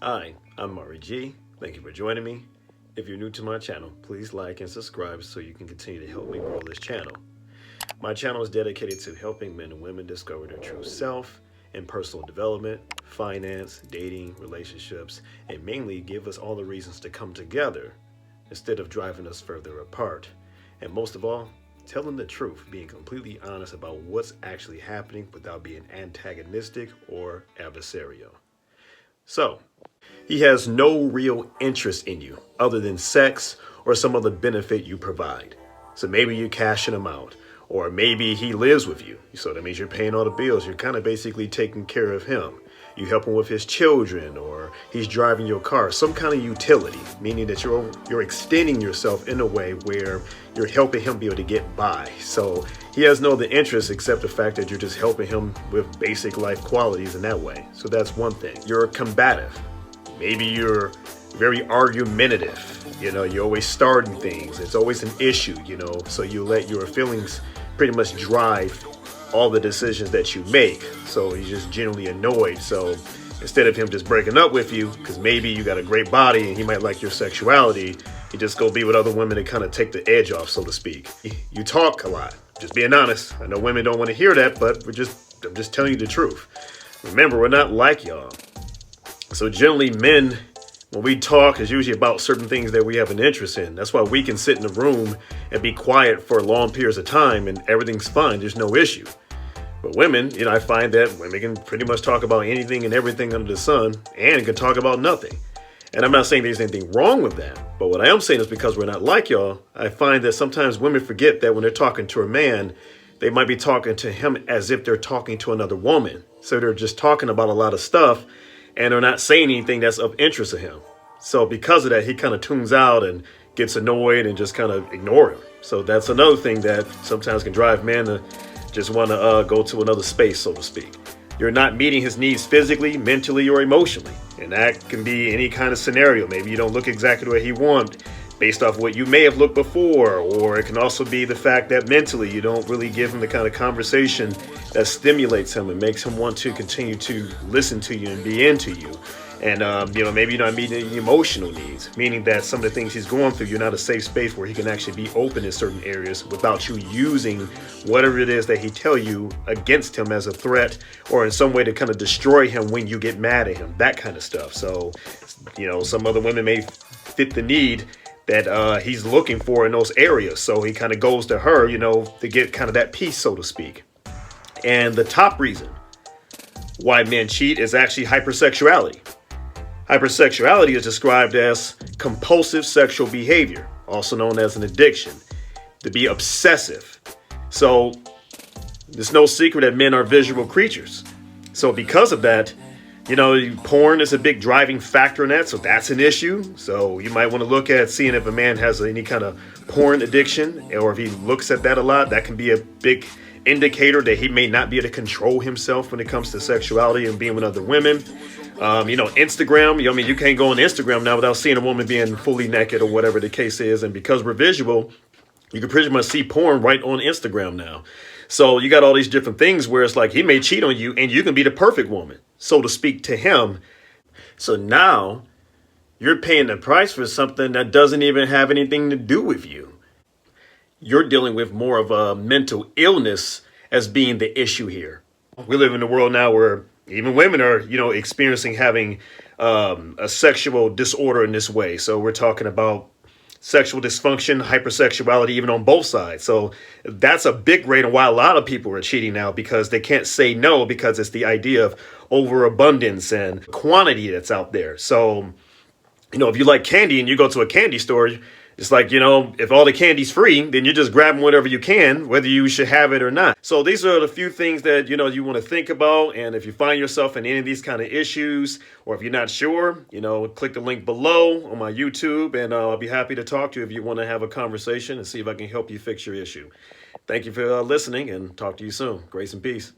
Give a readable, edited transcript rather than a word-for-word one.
Hi, I'm Mari G. Thank you for joining me. If you're new to my channel, please like and subscribe so you can continue to help me grow this channel. My channel is dedicated to helping men and women discover their true self in personal development, finance, dating, relationships, and mainly give us all the reasons to come together instead of driving us further apart. And most of all, telling the truth, being completely honest about what's actually happening without being antagonistic or adversarial. So, he has no real interest in you other than sex or some other benefit you provide. So maybe you're cashing him out, or maybe he lives with you. So that means you're paying all the bills. You're kind of basically taking care of him. You help him with his children, or he's driving your car, some kind of utility, meaning that you're extending yourself in a way where you're helping him be able to get by. So he has no other interest except the fact that you're just helping him with basic life qualities in that way. So that's one thing. You're combative. Maybe you're very argumentative. You're always starting things. It's always an issue, so you let your feelings pretty much drive all the decisions that you make. So he's just generally annoyed. So instead of him just breaking up with you, because maybe you got a great body and he might like your sexuality, he just go be with other women and kind of take the edge off, so to speak. You talk a lot. Just being honest. I know women don't want to hear that, but I'm just telling you the truth. Remember, we're not like y'all. So generally men, when we talk, is usually about certain things that we have an interest in. That's why we can sit in a room and be quiet for long periods of time and everything's fine. There's no issue. But women, I find that women can pretty much talk about anything and everything under the sun and can talk about nothing. And I'm not saying there's anything wrong with that. But what I am saying is because we're not like y'all, I find that sometimes women forget that when they're talking to a man, they might be talking to him as if they're talking to another woman. So they're just talking about a lot of stuff and they're not saying anything that's of interest to him. So because of that, he kind of tunes out and gets annoyed and just kind of ignore him. So that's another thing that sometimes can drive men to just want to go to another space, so to speak. You're not meeting his needs physically, mentally, or emotionally. And that can be any kind of scenario. Maybe you don't look exactly the way he wants based off what you may have looked before. Or it can also be the fact that mentally you don't really give him the kind of conversation that stimulates him and makes him want to continue to listen to you and be into you. And, maybe you're not meeting any emotional needs, meaning that some of the things he's going through, you're not a safe space where he can actually be open in certain areas without you using whatever it is that he tell you against him as a threat or in some way to kind of destroy him when you get mad at him, that kind of stuff. So, some other women may fit the need that he's looking for in those areas. So he kind of goes to her, to get kind of that peace, so to speak. And the top reason why men cheat is actually hypersexuality. Hypersexuality is described as compulsive sexual behavior, also known as an addiction, to be obsessive. So it's no secret that men are visual creatures. So because of that, porn is a big driving factor in that. So that's an issue. So you might want to look at seeing if a man has any kind of porn addiction, or if he looks at that a lot, that can be a big indicator that he may not be able to control himself when it comes to sexuality and being with other women. Instagram, you can't go on Instagram now without seeing a woman being fully naked or whatever the case is. And because we're visual, you can pretty much see porn right on Instagram now. So you got all these different things where it's like he may cheat on you and you can be the perfect woman, so to speak, to him. So now you're paying the price for something that doesn't even have anything to do with you. You're dealing with more of a mental illness as being the issue here. We live in a world now where even women are, experiencing having a sexual disorder in this way. So we're talking about sexual dysfunction, hypersexuality, even on both sides. So that's a big rate on why a lot of people are cheating now, because they can't say no, because it's the idea of overabundance and quantity that's out there. So, if you like candy and you go to a candy store, it's like, if all the candy's free, then you're just grabbing whatever you can, whether you should have it or not. So these are the few things that, you want to think about. And if you find yourself in any of these kind of issues, or if you're not sure, click the link below on my YouTube, and I'll be happy to talk to you if you want to have a conversation and see if I can help you fix your issue. Thank you for listening, and talk to you soon. Grace and peace.